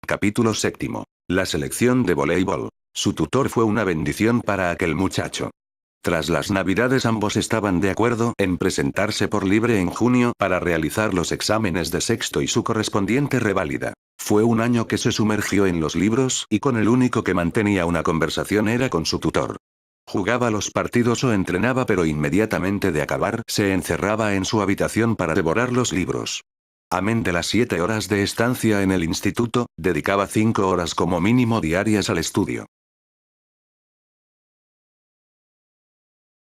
Capítulo 7. La selección de voleibol. Su tutor fue una bendición para aquel muchacho. Tras las Navidades ambos estaban de acuerdo en presentarse por libre en junio para realizar los exámenes de sexto y su correspondiente reválida. Fue un año que se sumergió en los libros y con el único que mantenía una conversación era con su tutor. Jugaba los partidos o entrenaba, pero inmediatamente de acabar se encerraba en su habitación para devorar los libros. Amén de las 7 horas de estancia en el instituto, dedicaba 5 horas como mínimo diarias al estudio.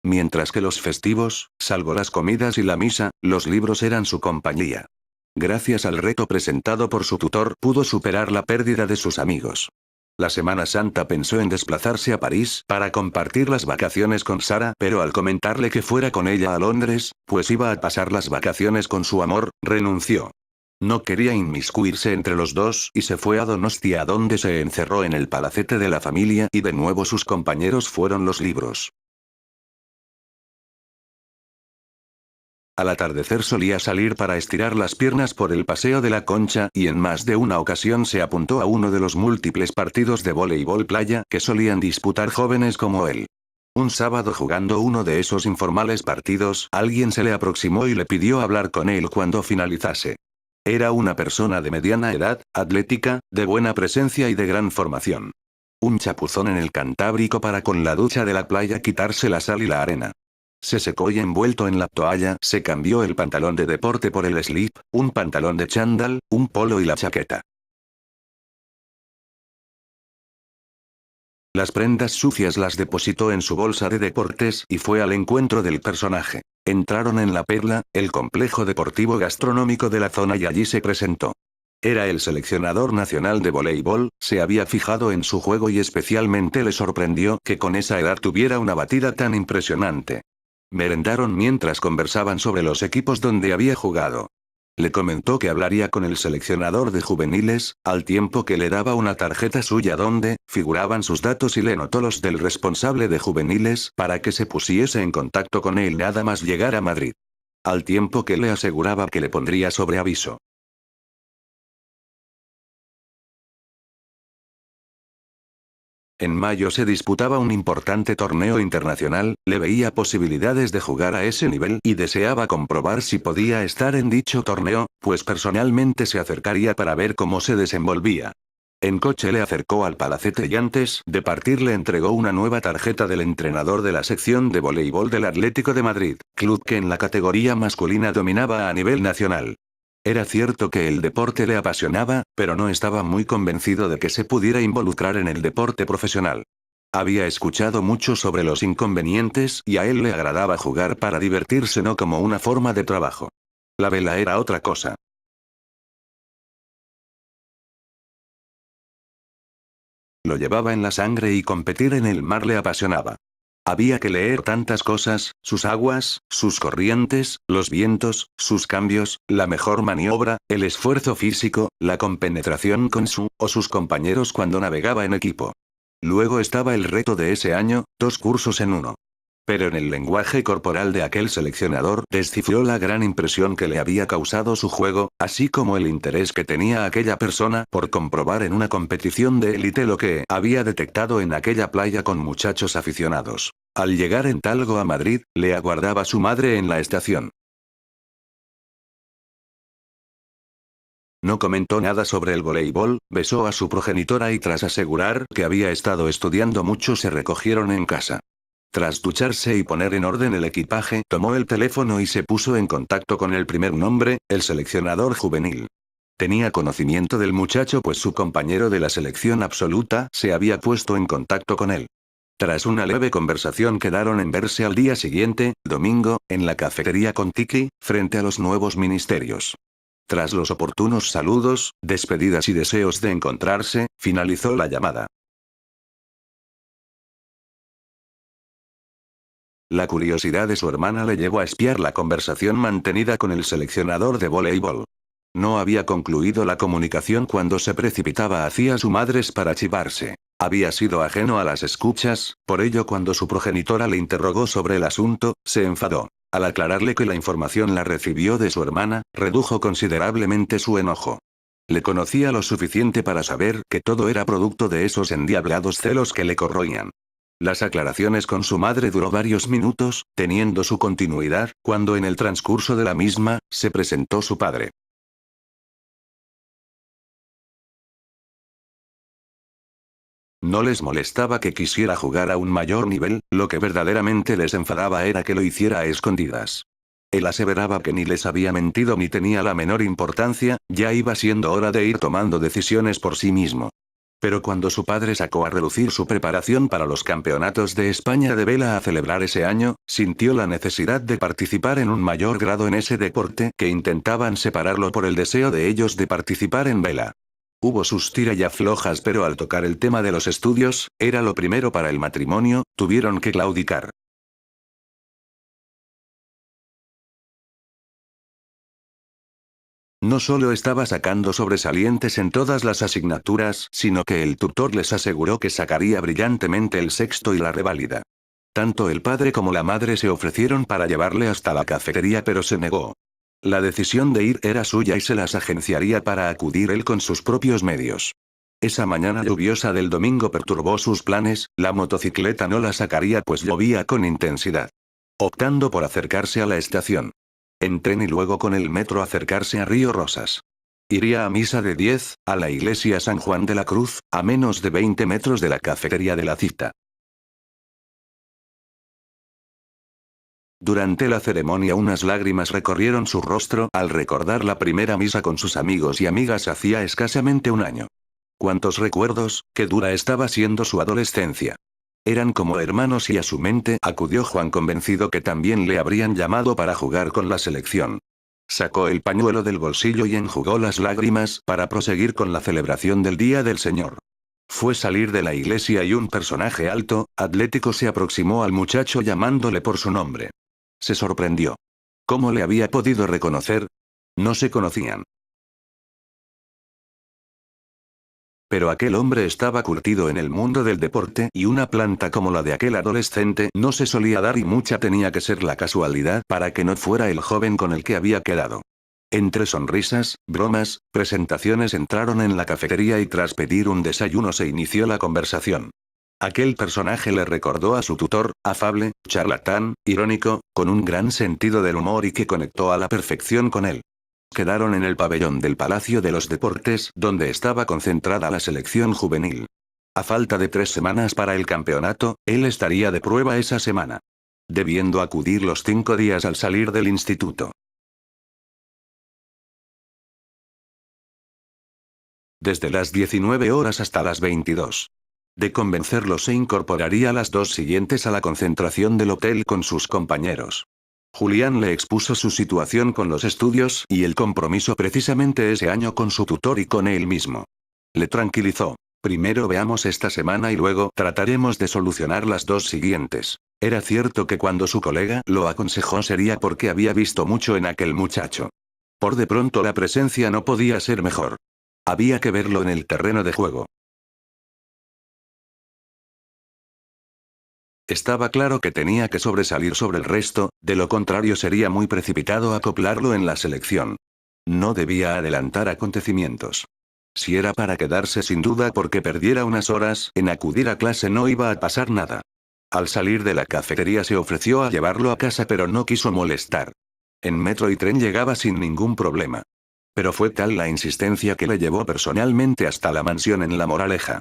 Mientras que los festivos, salvo las comidas y la misa, los libros eran su compañía. Gracias al reto presentado por su tutor, pudo superar la pérdida de sus amigos. La Semana Santa pensó en desplazarse a París para compartir las vacaciones con Sara, pero al comentarle que fuera con ella a Londres, pues iba a pasar las vacaciones con su amor, renunció. No quería inmiscuirse entre los dos y se fue a Donostia, donde se encerró en el palacete de la familia y de nuevo sus compañeros fueron los libros. Al atardecer solía salir para estirar las piernas por el Paseo de la Concha y en más de una ocasión se apuntó a uno de los múltiples partidos de voleibol playa que solían disputar jóvenes como él. Un sábado, jugando uno de esos informales partidos, alguien se le aproximó y le pidió hablar con él cuando finalizase. Era una persona de mediana edad, atlética, de buena presencia y de gran formación. Un chapuzón en el Cantábrico para con la ducha de la playa quitarse la sal y la arena. Se secó y envuelto en la toalla, se cambió el pantalón de deporte por el slip, un pantalón de chándal, un polo y la chaqueta. Las prendas sucias las depositó en su bolsa de deportes y fue al encuentro del personaje. Entraron en La Perla, el complejo deportivo gastronómico de la zona, y allí se presentó. Era el seleccionador nacional de voleibol, se había fijado en su juego y especialmente le sorprendió que con esa edad tuviera una batida tan impresionante. Merendaron mientras conversaban sobre los equipos donde había jugado. Le comentó que hablaría con el seleccionador de juveniles, al tiempo que le daba una tarjeta suya donde figuraban sus datos y le notó los del responsable de juveniles para que se pusiese en contacto con él nada más llegar a Madrid. Al tiempo que le aseguraba que le pondría sobre aviso. En mayo se disputaba un importante torneo internacional, le veía posibilidades de jugar a ese nivel y deseaba comprobar si podía estar en dicho torneo, pues personalmente se acercaría para ver cómo se desenvolvía. En coche le acercó al palacete y antes de partir le entregó una nueva tarjeta del entrenador de la sección de voleibol del Atlético de Madrid, club que en la categoría masculina dominaba a nivel nacional. Era cierto que el deporte le apasionaba, pero no estaba muy convencido de que se pudiera involucrar en el deporte profesional. Había escuchado mucho sobre los inconvenientes y a él le agradaba jugar para divertirse, no como una forma de trabajo. La vela era otra cosa. Lo llevaba en la sangre y competir en el mar le apasionaba. Había que leer tantas cosas, sus aguas, sus corrientes, los vientos, sus cambios, la mejor maniobra, el esfuerzo físico, la compenetración con su o sus compañeros cuando navegaba en equipo. Luego estaba el reto de ese año, 2 cursos en uno. Pero en el lenguaje corporal de aquel seleccionador descifró la gran impresión que le había causado su juego, así como el interés que tenía aquella persona por comprobar en una competición de élite lo que había detectado en aquella playa con muchachos aficionados. Al llegar en Talgo a Madrid, le aguardaba su madre en la estación. No comentó nada sobre el voleibol, besó a su progenitora y tras asegurar que había estado estudiando mucho se recogieron en casa. Tras ducharse y poner en orden el equipaje, tomó el teléfono y se puso en contacto con el primer nombre, el seleccionador juvenil. Tenía conocimiento del muchacho pues su compañero de la selección absoluta se había puesto en contacto con él. Tras una leve conversación quedaron en verse al día siguiente, domingo, en la cafetería Contiki, frente a los nuevos ministerios. Tras los oportunos saludos, despedidas y deseos de encontrarse, finalizó la llamada. La curiosidad de su hermana le llevó a espiar la conversación mantenida con el seleccionador de voleibol. No había concluido la comunicación cuando se precipitaba hacia su madre para chivarse. Había sido ajeno a las escuchas, por ello cuando su progenitora le interrogó sobre el asunto, se enfadó. Al aclararle que la información la recibió de su hermana, redujo considerablemente su enojo. Le conocía lo suficiente para saber que todo era producto de esos endiablados celos que le corroían. Las aclaraciones con su madre duró varios minutos, teniendo su continuidad, cuando en el transcurso de la misma, se presentó su padre. No les molestaba que quisiera jugar a un mayor nivel, lo que verdaderamente les enfadaba era que lo hiciera a escondidas. Él aseveraba que ni les había mentido ni tenía la menor importancia, ya iba siendo hora de ir tomando decisiones por sí mismo. Pero cuando su padre sacó a relucir su preparación para los campeonatos de España de vela a celebrar ese año, sintió la necesidad de participar en un mayor grado en ese deporte que intentaban separarlo por el deseo de ellos de participar en vela. Hubo sus tira y aflojas, pero al tocar el tema de los estudios, era lo primero para el matrimonio, tuvieron que claudicar. No solo estaba sacando sobresalientes en todas las asignaturas, sino que el tutor les aseguró que sacaría brillantemente el sexto y la reválida. Tanto el padre como la madre se ofrecieron para llevarle hasta la cafetería, pero se negó. La decisión de ir era suya y se las agenciaría para acudir él con sus propios medios. Esa mañana lluviosa del domingo perturbó sus planes, la motocicleta no la sacaría pues llovía con intensidad. Optando por acercarse a la estación. En tren y luego con el metro acercarse a Río Rosas. Iría a misa de 10, a la iglesia San Juan de la Cruz, a menos de 20 metros de la cafetería de la cita. Durante la ceremonia unas lágrimas recorrieron su rostro al recordar la primera misa con sus amigos y amigas hacía escasamente un año. Cuántos recuerdos, qué dura estaba siendo su adolescencia. Eran como hermanos y a su mente acudió Juan convencido que también le habrían llamado para jugar con la selección. Sacó el pañuelo del bolsillo y enjugó las lágrimas para proseguir con la celebración del Día del Señor. Fue salir de la iglesia y un personaje alto, atlético se aproximó al muchacho llamándole por su nombre. Se sorprendió. ¿Cómo le había podido reconocer? No se conocían. Pero aquel hombre estaba curtido en el mundo del deporte y una planta como la de aquel adolescente no se solía dar y mucha tenía que ser la casualidad para que no fuera el joven con el que había quedado. Entre sonrisas, bromas, presentaciones entraron en la cafetería y tras pedir un desayuno se inició la conversación. Aquel personaje le recordó a su tutor, afable, charlatán, irónico, con un gran sentido del humor y que conectó a la perfección con él. Quedaron en el pabellón del Palacio de los Deportes, donde estaba concentrada la selección juvenil. A falta de 3 semanas para el campeonato, él estaría de prueba esa semana. Debiendo acudir los 5 días al salir del instituto. Desde las 19 horas hasta las 22. De convencerlo se incorporaría las 2 siguientes a la concentración del hotel con sus compañeros. Julián le expuso su situación con los estudios y el compromiso precisamente ese año con su tutor y con él mismo. Le tranquilizó. Primero veamos esta semana y luego trataremos de solucionar las 2 siguientes. Era cierto que cuando su colega lo aconsejó sería porque había visto mucho en aquel muchacho. Por de pronto la presencia no podía ser mejor. Había que verlo en el terreno de juego. Estaba claro que tenía que sobresalir sobre el resto, de lo contrario sería muy precipitado acoplarlo en la selección. No debía adelantar acontecimientos. Si era para quedarse sin duda porque perdiera unas horas en acudir a clase no iba a pasar nada. Al salir de la cafetería se ofreció a llevarlo a casa pero no quiso molestar. En metro y tren llegaba sin ningún problema. Pero fue tal la insistencia que le llevó personalmente hasta la mansión en La Moraleja.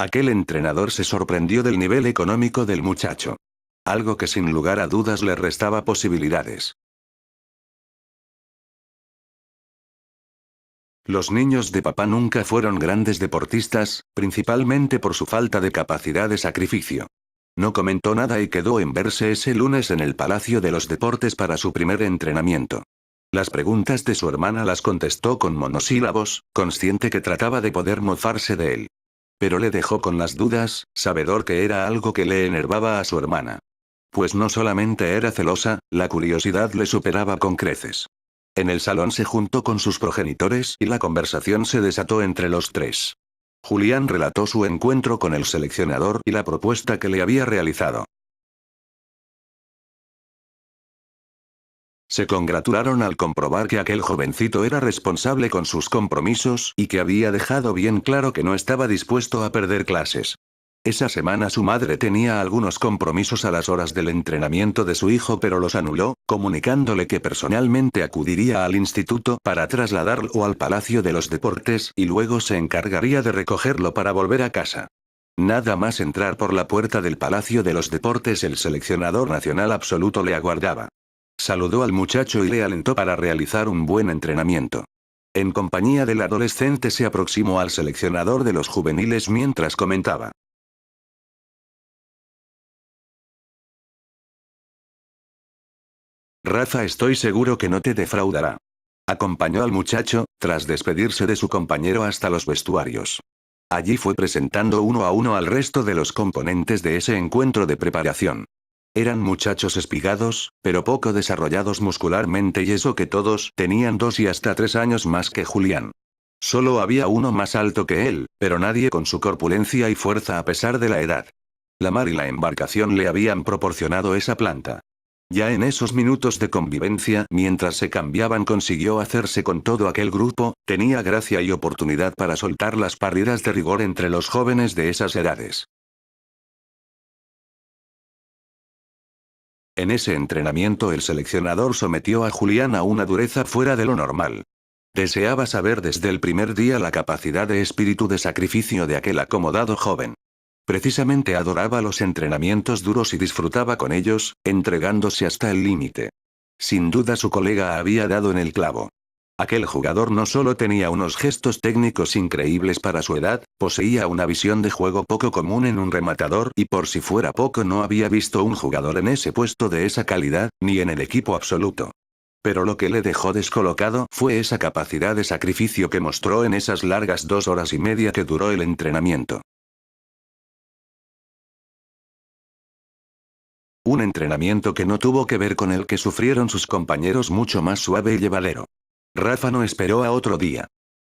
Aquel entrenador se sorprendió del nivel económico del muchacho. Algo que sin lugar a dudas le restaba posibilidades. Los niños de papá nunca fueron grandes deportistas, principalmente por su falta de capacidad de sacrificio. No comentó nada y quedó en verse ese lunes en el Palacio de los Deportes para su primer entrenamiento. Las preguntas de su hermana las contestó con monosílabos, consciente que trataba de poder mofarse de él. Pero le dejó con las dudas, sabedor que era algo que le enervaba a su hermana. Pues no solamente era celosa, la curiosidad le superaba con creces. En el salón se juntó con sus progenitores y la conversación se desató entre los 3. Julián relató su encuentro con el seleccionador y la propuesta que le había realizado. Se congratularon al comprobar que aquel jovencito era responsable con sus compromisos y que había dejado bien claro que no estaba dispuesto a perder clases. Esa semana su madre tenía algunos compromisos a las horas del entrenamiento de su hijo, pero los anuló, comunicándole que personalmente acudiría al instituto para trasladarlo al Palacio de los Deportes y luego se encargaría de recogerlo para volver a casa. Nada más entrar por la puerta del Palacio de los Deportes, el seleccionador nacional absoluto le aguardaba. Saludó al muchacho y le alentó para realizar un buen entrenamiento. En compañía del adolescente se aproximó al seleccionador de los juveniles mientras comentaba: Rafa, estoy seguro que no te defraudará. Acompañó al muchacho, tras despedirse de su compañero, hasta los vestuarios. Allí fue presentando uno a uno al resto de los componentes de ese encuentro de preparación. Eran muchachos espigados, pero poco desarrollados muscularmente, y eso que todos tenían 2 y hasta 3 años más que Julián. Solo había uno más alto que él, pero nadie con su corpulencia y fuerza a pesar de la edad. La mar y la embarcación le habían proporcionado esa planta. Ya en esos minutos de convivencia, mientras se cambiaban, consiguió hacerse con todo aquel grupo, tenía gracia y oportunidad para soltar las parridas de rigor entre los jóvenes de esas edades. En ese entrenamiento el seleccionador sometió a Julián a una dureza fuera de lo normal. Deseaba saber desde el primer día la capacidad de espíritu de sacrificio de aquel acomodado joven. Precisamente adoraba los entrenamientos duros y disfrutaba con ellos, entregándose hasta el límite. Sin duda su colega había dado en el clavo. Aquel jugador no solo tenía unos gestos técnicos increíbles para su edad, poseía una visión de juego poco común en un rematador, y por si fuera poco no había visto un jugador en ese puesto de esa calidad, ni en el equipo absoluto. Pero lo que le dejó descolocado fue esa capacidad de sacrificio que mostró en esas largas 2 horas y media que duró el entrenamiento. Un entrenamiento que no tuvo que ver con el que sufrieron sus compañeros, mucho más suave y llevadero. Rafa no esperó a otro día.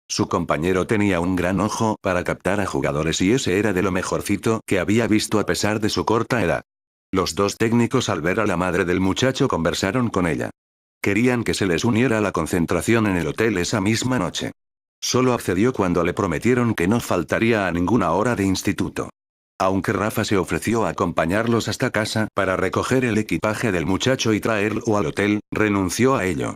Su compañero tenía un gran ojo para captar a jugadores y ese era de lo mejorcito que había visto a pesar de su corta edad. Los dos técnicos, al ver a la madre del muchacho, conversaron con ella. Querían que se les uniera a la concentración en el hotel esa misma noche. Solo accedió cuando le prometieron que no faltaría a ninguna hora de instituto. Aunque Rafa se ofreció a acompañarlos hasta casa para recoger el equipaje del muchacho y traerlo al hotel, renunció a ello.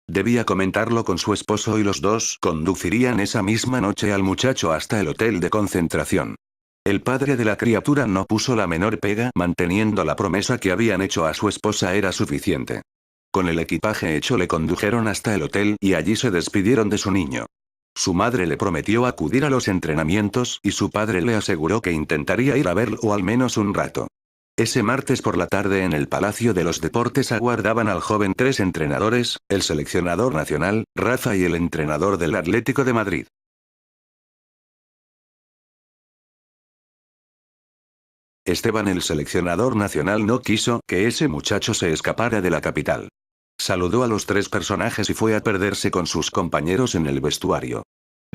Debía comentarlo con su esposo y los dos conducirían esa misma noche al muchacho hasta el hotel de concentración. El padre de la criatura no puso la menor pega, manteniendo la promesa que habían hecho a su esposa era suficiente. Con el equipaje hecho le condujeron hasta el hotel y allí se despidieron de su niño. Su madre le prometió acudir a los entrenamientos y su padre le aseguró que intentaría ir a verlo al menos un rato. Ese martes por la tarde en el Palacio de los Deportes aguardaban al joven 3 entrenadores, el seleccionador nacional, Rafa, y el entrenador del Atlético de Madrid. Esteban, el seleccionador nacional, no quiso que ese muchacho se escapara de la capital. Saludó a los 3 personajes y fue a perderse con sus compañeros en el vestuario.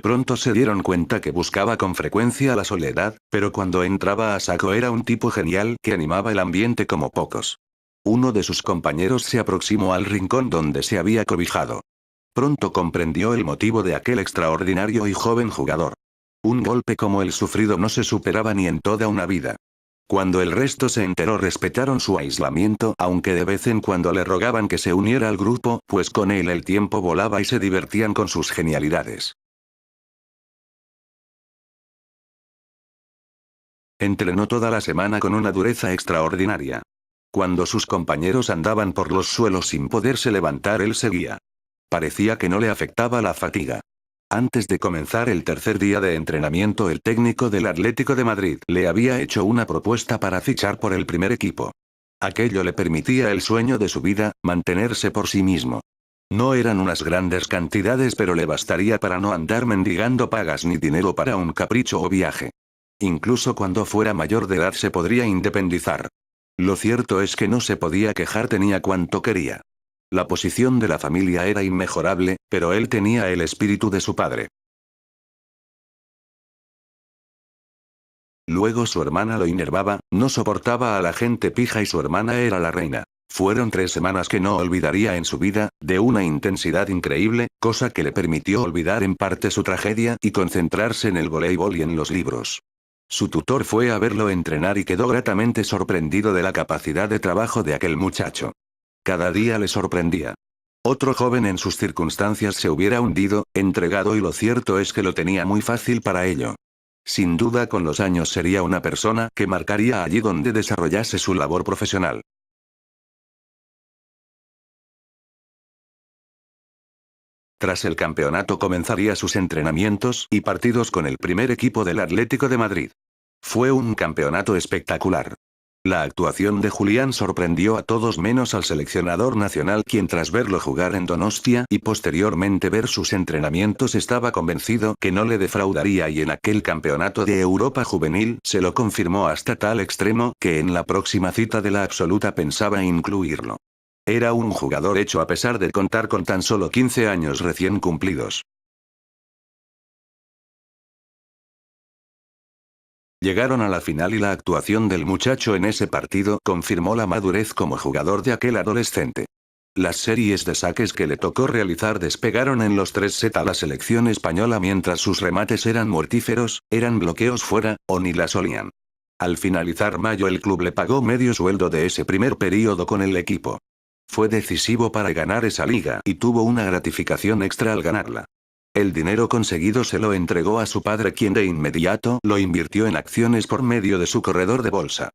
Pronto se dieron cuenta que buscaba con frecuencia la soledad, pero cuando entraba a saco era un tipo genial que animaba el ambiente como pocos. Uno de sus compañeros se aproximó al rincón donde se había cobijado. Pronto comprendió el motivo de aquel extraordinario y joven jugador. Un golpe como el sufrido no se superaba ni en toda una vida. Cuando el resto se enteró, respetaron su aislamiento, aunque de vez en cuando le rogaban que se uniera al grupo, pues con él el tiempo volaba y se divertían con sus genialidades. Entrenó toda la semana con una dureza extraordinaria. Cuando sus compañeros andaban por los suelos sin poderse levantar, él seguía. Parecía que no le afectaba la fatiga. Antes de comenzar el tercer día de entrenamiento, el técnico del Atlético de Madrid le había hecho una propuesta para fichar por el primer equipo. Aquello le permitía el sueño de su vida, mantenerse por sí mismo. No eran unas grandes cantidades, pero le bastaría para no andar mendigando pagas ni dinero para un capricho o viaje. Incluso cuando fuera mayor de edad se podría independizar. Lo cierto es que no se podía quejar, tenía cuanto quería. La posición de la familia era inmejorable, pero él tenía el espíritu de su padre. Luego su hermana lo inervaba, no soportaba a la gente pija y su hermana era la reina. Fueron 3 semanas que no olvidaría en su vida, de una intensidad increíble, cosa que le permitió olvidar en parte su tragedia y concentrarse en el voleibol y en los libros. Su tutor fue a verlo entrenar y quedó gratamente sorprendido de la capacidad de trabajo de aquel muchacho. Cada día le sorprendía. Otro joven en sus circunstancias se hubiera hundido, entregado y lo cierto es que lo tenía muy fácil para ello. Sin duda con los años sería una persona que marcaría allí donde desarrollase su labor profesional. Tras el campeonato comenzaría sus entrenamientos y partidos con el primer equipo del Atlético de Madrid. Fue un campeonato espectacular. La actuación de Julián sorprendió a todos menos al seleccionador nacional, quien tras verlo jugar en Donostia y posteriormente ver sus entrenamientos estaba convencido que no le defraudaría y en aquel campeonato de Europa juvenil se lo confirmó hasta tal extremo que en la próxima cita de la absoluta pensaba incluirlo. Era un jugador hecho a pesar de contar con tan solo 15 años recién cumplidos. Llegaron a la final y la actuación del muchacho en ese partido confirmó la madurez como jugador de aquel adolescente. Las series de saques que le tocó realizar despegaron en los 3 sets a la selección española mientras sus remates eran mortíferos, eran bloqueos fuera, o ni la solían. Al finalizar mayo el club le pagó medio sueldo de ese primer período con el equipo. Fue decisivo para ganar esa liga y tuvo una gratificación extra al ganarla. El dinero conseguido se lo entregó a su padre, quien de inmediato lo invirtió en acciones por medio de su corredor de bolsa.